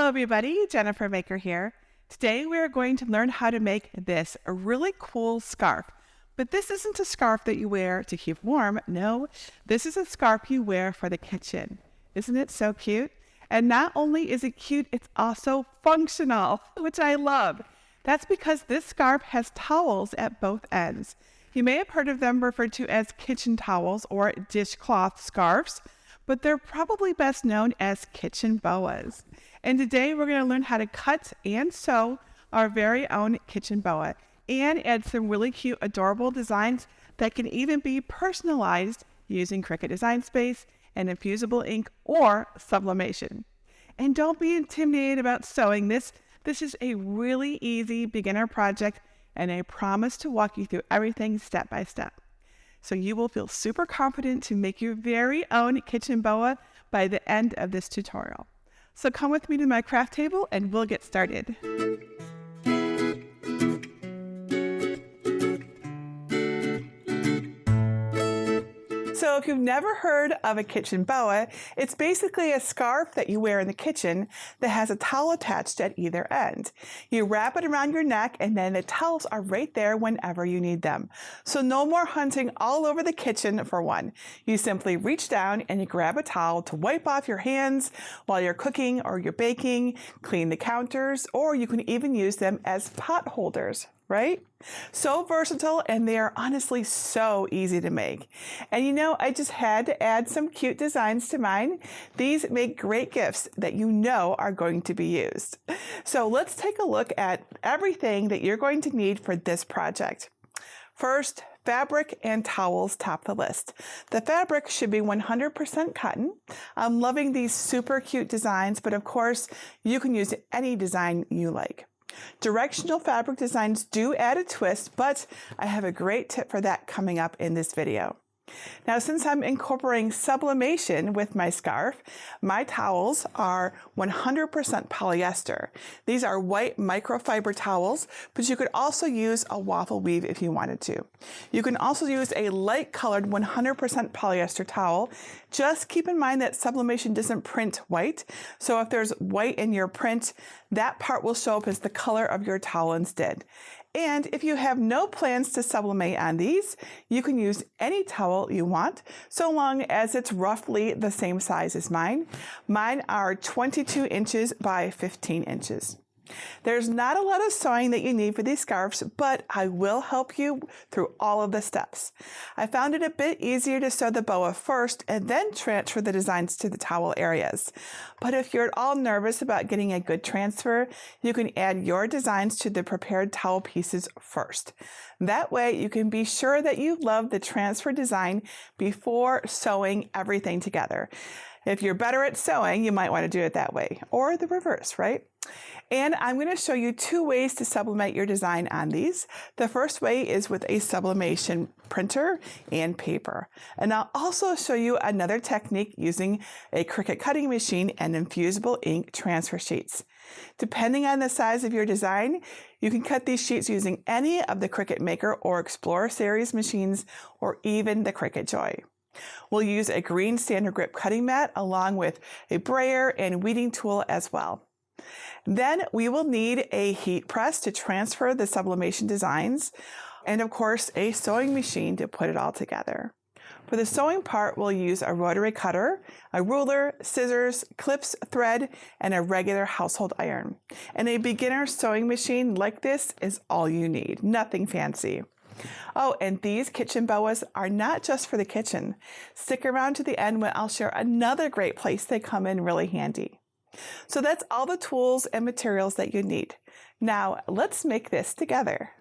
Hello everybody, Jennifer Maker here. Today we are going to learn how to make this really cool scarf. But this isn't a scarf that you wear to keep warm. No, this is a scarf you wear for the kitchen. Isn't it so cute? And not only is it cute, it's also functional, which I love. That's because this scarf has towels at both ends. You may have heard of them referred to as kitchen towels or dishcloth scarves, but they're probably best known as kitchen boas. And today we're going to learn how to cut and sew our very own kitchen boa and add some really cute, adorable designs that can even be personalized using Cricut Design Space and Infusible Ink or Sublimation. And don't be intimidated about sewing this. This is a really easy beginner project, and I promise to walk you through everything step by step. So you will feel super confident to make your very own kitchen boa by the end of this tutorial. So come with me to my craft table and we'll get started. So if you've never heard of a kitchen boa, it's basically a scarf that you wear in the kitchen that has a towel attached at either end. You wrap it around your neck and then the towels are right there whenever you need them. So no more hunting all over the kitchen for one. You simply reach down and you grab a towel to wipe off your hands while you're cooking or you're baking, clean the counters, or you can even use them as pot holders. Right? So versatile, and they are honestly so easy to make. And you know, I just had to add some cute designs to mine. These make great gifts that you know are going to be used. So let's take a look at everything that you're going to need for this project. First, fabric and towels top the list. The fabric should be 100% cotton. I'm loving these super cute designs, but of course, you can use any design you like. Directional fabric designs do add a twist, but I have a great tip for that coming up in this video. Now, since I'm incorporating sublimation with my scarf, my towels are 100% polyester. These are white microfiber towels, but you could also use a waffle weave if you wanted to. You can also use a light colored 100% polyester towel. Just keep in mind that sublimation doesn't print white, so if there's white in your print, that part will show up as the color of your towel instead. And if you have no plans to sublimate on these, you can use any towel you want, so long as it's roughly the same size as mine. Mine are 22 inches by 15 inches. There's not a lot of sewing that you need for these scarves, but I will help you through all of the steps. I found it a bit easier to sew the boa first and then transfer the designs to the towel areas. But if you're at all nervous about getting a good transfer, you can add your designs to the prepared towel pieces first. That way you can be sure that you love the transfer design before sewing everything together. If you're better at sewing, you might want to do it that way, or the reverse, right? And I'm going to show you two ways to sublimate your design on these. The first way is with a sublimation printer and paper. And I'll also show you another technique using a Cricut cutting machine and Infusible Ink transfer sheets. Depending on the size of your design, you can cut these sheets using any of the Cricut Maker or Explorer series machines, or even the Cricut Joy. We'll use a green standard grip cutting mat along with a brayer and weeding tool as well. Then we will need a heat press to transfer the sublimation designs, and of course a sewing machine to put it all together. For the sewing part, we'll use a rotary cutter, a ruler, scissors, clips, thread, and a regular household iron. And a beginner sewing machine like this is all you need, nothing fancy. Oh, and these kitchen boas are not just for the kitchen. Stick around to the end when I'll share another great place they come in really handy. So that's all the tools and materials that you need. Now let's make this together.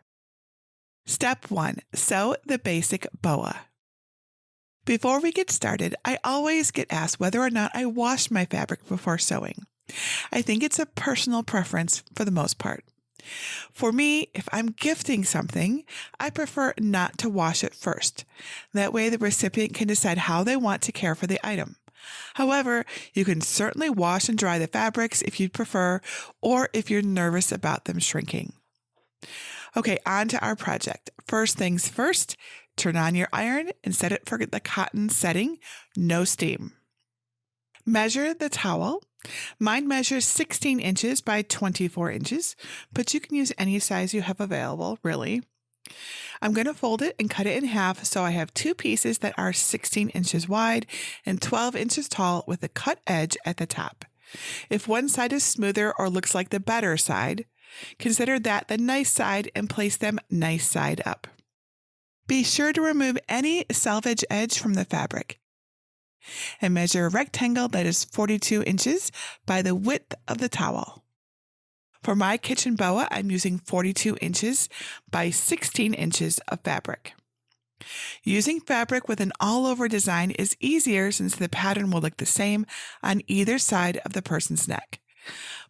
Step 1. Sew the basic boa. Before we get started, I always get asked whether or not I wash my fabric before sewing. I think it's a personal preference for the most part. For me, if I'm gifting something, I prefer not to wash it first. That way the recipient can decide how they want to care for the item. However, you can certainly wash and dry the fabrics if you'd prefer, or if you're nervous about them shrinking. Okay, on to our project. First things first, turn on your iron and set it for the cotton setting, no steam. Measure the towel Mine measures 16 inches by 24 inches, but you can use any size you have available, really. I'm going to fold it and cut it in half so I have two pieces that are 16 inches wide and 12 inches tall with a cut edge at the top. If one side is smoother or looks like the better side, consider that the nice side and place them nice side up. Be sure to remove any selvage edge from the fabric and measure a rectangle that is 42 inches by the width of the towel. For my Kitchen Boa, I'm using 42 inches by 16 inches of fabric. Using fabric with an all-over design is easier since the pattern will look the same on either side of the person's neck.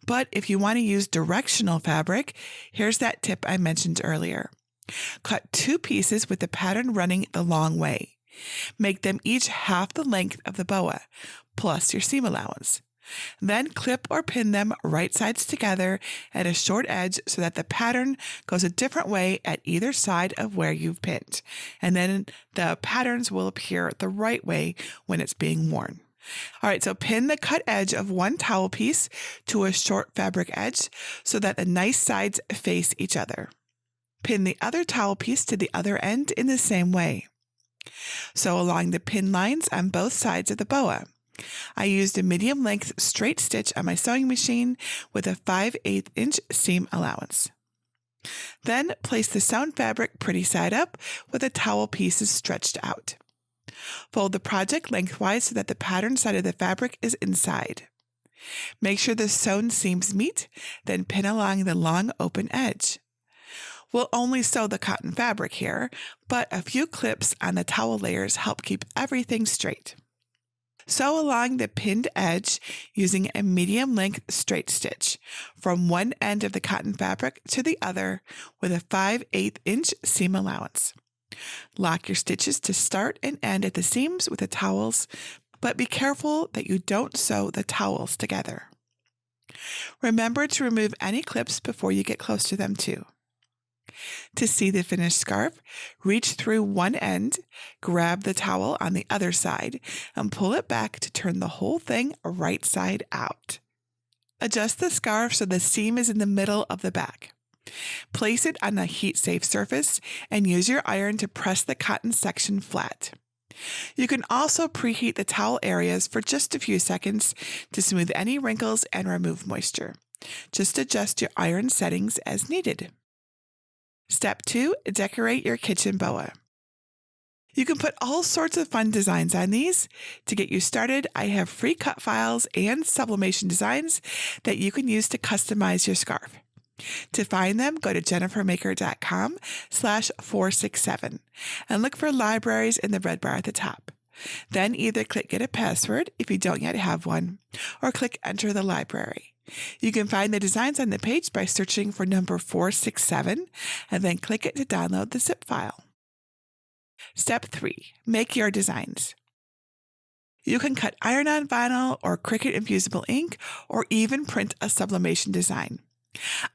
But if you want to use directional fabric, here's that tip I mentioned earlier. Cut two pieces with the pattern running the long way. Make them each half the length of the boa, plus your seam allowance. Then clip or pin them right sides together at a short edge so that the pattern goes a different way at either side of where you've pinned. And then the patterns will appear the right way when it's being worn. All right, so pin the cut edge of one towel piece to a short fabric edge so that the nice sides face each other. Pin the other towel piece to the other end in the same way. Sew along the pin lines on both sides of the boa. I used a medium length straight stitch on my sewing machine with a 5/8 inch seam allowance. Then place the sewn fabric pretty side up with the towel pieces stretched out. Fold the project lengthwise so that the pattern side of the fabric is inside. Make sure the sewn seams meet, then pin along the long open edge. We'll only sew the cotton fabric here, but a few clips on the towel layers help keep everything straight. Sew along the pinned edge using a medium length straight stitch from one end of the cotton fabric to the other with a 5/8 inch seam allowance. Lock your stitches to start and end at the seams with the towels, but be careful that you don't sew the towels together. Remember to remove any clips before you get close to them too. To see the finished scarf, reach through one end, grab the towel on the other side, and pull it back to turn the whole thing right side out. Adjust the scarf so the seam is in the middle of the back. Place it on a heat-safe surface and use your iron to press the cotton section flat. You can also preheat the towel areas for just a few seconds to smooth any wrinkles and remove moisture. Just adjust your iron settings as needed. Step 2, decorate your Kitchen Boa. You can put all sorts of fun designs on these. To get you started, I have free cut files and sublimation designs that you can use to customize your scarf. To find them, go to jennifermaker.com/467 and look for libraries in the red bar at the top. Then either click Get a Password if you don't yet have one, or click Enter the library. You can find the designs on the page by searching for number 467 and then click it to download the zip file. Step 3, make your designs. You can cut iron-on vinyl or Cricut Infusible Ink or even print a sublimation design.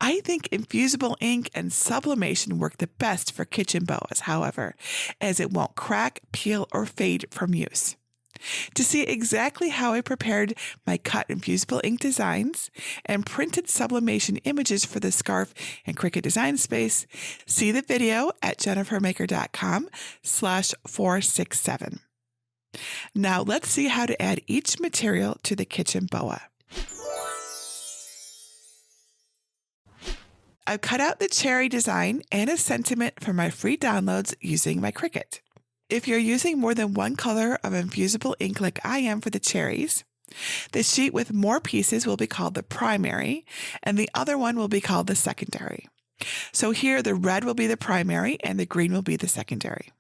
I think Infusible Ink and sublimation work the best for kitchen boas, however, as it won't crack, peel, or fade from use. To see exactly how I prepared my cut Infusible Ink designs and printed sublimation images for the scarf and Cricut Design Space, see the video at jennifermaker.com/467. Now let's see how to add each material to the Kitchen Boa. I've cut out the cherry design and a sentiment for my free downloads using my Cricut. If you're using more than one color of Infusible Ink like I am for the cherries, the sheet with more pieces will be called the primary, and the other one will be called the secondary. So here the red will be the primary and the green will be the secondary.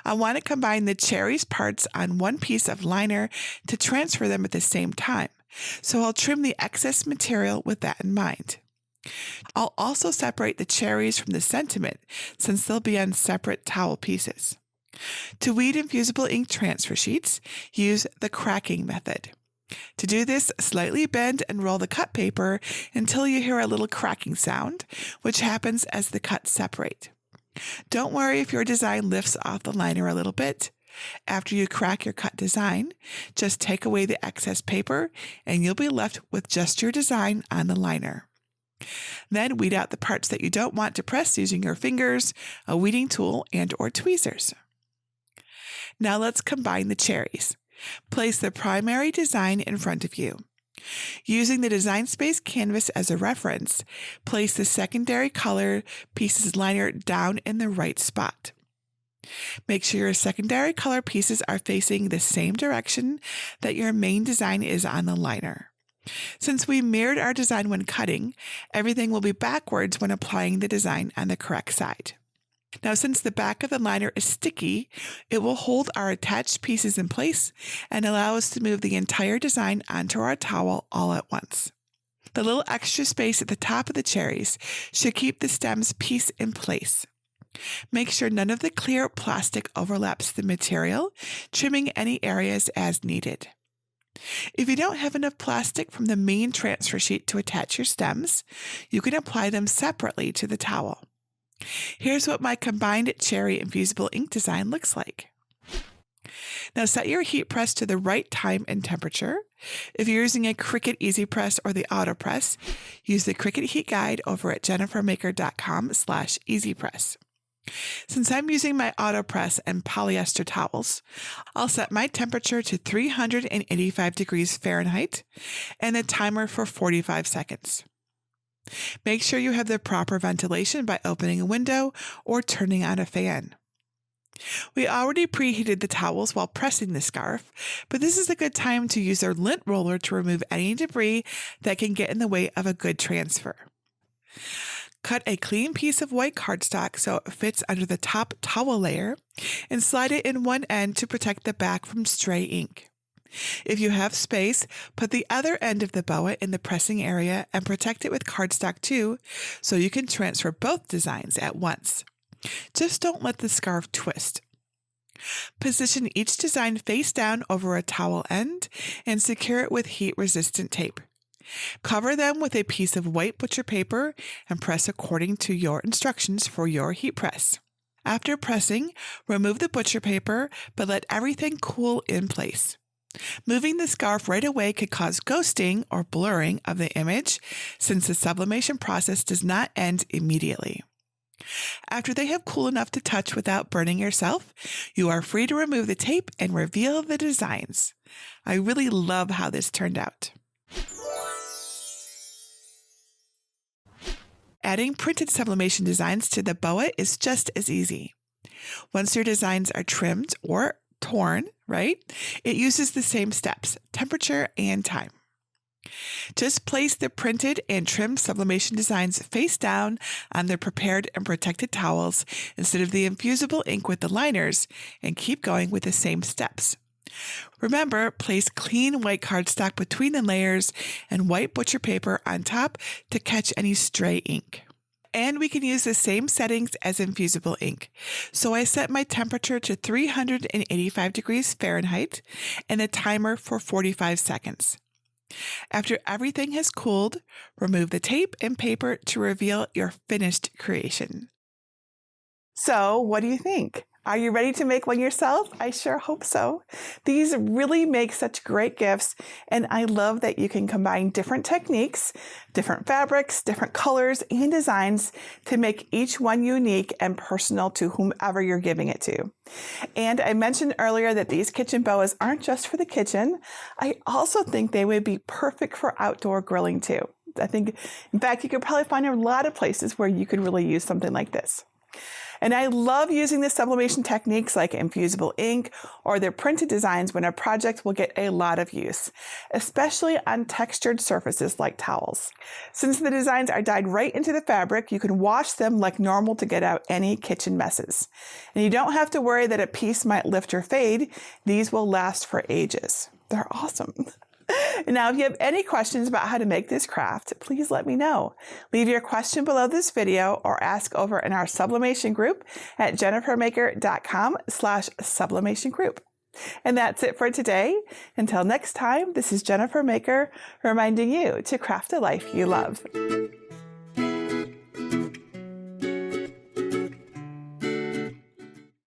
I want to combine the cherries parts on one piece of liner to transfer them at the same time, so I'll trim the excess material with that in mind. I'll also separate the cherries from the sentiment since they'll be on separate towel pieces. To weed Infusible Ink transfer sheets, use the cracking method. To do this, slightly bend and roll the cut paper until you hear a little cracking sound, which happens as the cuts separate. Don't worry if your design lifts off the liner a little bit. After you crack your cut design, just take away the excess paper and you'll be left with just your design on the liner. Then weed out the parts that you don't want to press using your fingers, a weeding tool, and/or tweezers. Now let's combine the cherries. Place the primary design in front of you. Using the Design Space canvas as a reference, place the secondary color pieces liner down in the right spot. Make sure your secondary color pieces are facing the same direction that your main design is on the liner. Since we mirrored our design when cutting, everything will be backwards when applying the design on the correct side. Now, since the back of the liner is sticky, it will hold our attached pieces in place and allow us to move the entire design onto our towel all at once. The little extra space at the top of the cherries should keep the stem's piece in place. Make sure none of the clear plastic overlaps the material, trimming any areas as needed. If you don't have enough plastic from the main transfer sheet to attach your stems, you can apply them separately to the towel. Here's what my combined cherry infusible ink design looks like. Now set your heat press to the right time and temperature. If you're using a Cricut EasyPress or the Autopress, use the Cricut heat guide over at jennifermaker.com/EasyPress. Since I'm using my Autopress and polyester towels, I'll set my temperature to 385 degrees Fahrenheit and the timer for 45 seconds. Make sure you have the proper ventilation by opening a window or turning on a fan. We already preheated the towels while pressing the scarf, but this is a good time to use our lint roller to remove any debris that can get in the way of a good transfer. Cut a clean piece of white cardstock so it fits under the top towel layer and slide it in one end to protect the back from stray ink. If you have space, put the other end of the boa in the pressing area and protect it with cardstock too, so you can transfer both designs at once. Just don't let the scarf twist. Position each design face down over a towel end and secure it with heat-resistant tape. Cover them with a piece of white butcher paper and press according to your instructions for your heat press. After pressing, remove the butcher paper, but let everything cool in place. Moving the scarf right away could cause ghosting or blurring of the image, since the sublimation process does not end immediately. After they have cooled enough to touch without burning yourself, you are free to remove the tape and reveal the designs. I really love how this turned out. Adding printed sublimation designs to the boa is just as easy. Once your designs are trimmed or torn, right? It uses the same steps, temperature and time. Just place the printed and trimmed sublimation designs face down on the prepared and protected towels instead of the infusible ink with the liners and keep going with the same steps. Remember, place clean white cardstock between the layers and white butcher paper on top to catch any stray ink. And we can use the same settings as infusible ink. So I set my temperature to 385 degrees Fahrenheit and the timer for 45 seconds. After everything has cooled, remove the tape and paper to reveal your finished creation. So, what do you think? Are you ready to make one yourself? I sure hope so. These really make such great gifts, and I love that you can combine different techniques, different fabrics, different colors, and designs to make each one unique and personal to whomever you're giving it to. And I mentioned earlier that these kitchen boas aren't just for the kitchen. I also think they would be perfect for outdoor grilling too. I think, in fact, you could probably find a lot of places where you could really use something like this. And I love using the sublimation techniques like infusible ink or their printed designs when a project will get a lot of use, especially on textured surfaces like towels. Since the designs are dyed right into the fabric, you can wash them like normal to get out any kitchen messes. And you don't have to worry that a piece might lift or fade. These will last for ages. They're awesome. Now, if you have any questions about how to make this craft, please let me know. Leave your question below this video or ask over in our sublimation group at jennifermaker.com/sublimation group. And that's it for today. Until next time, this is Jennifer Maker reminding you to craft a life you love.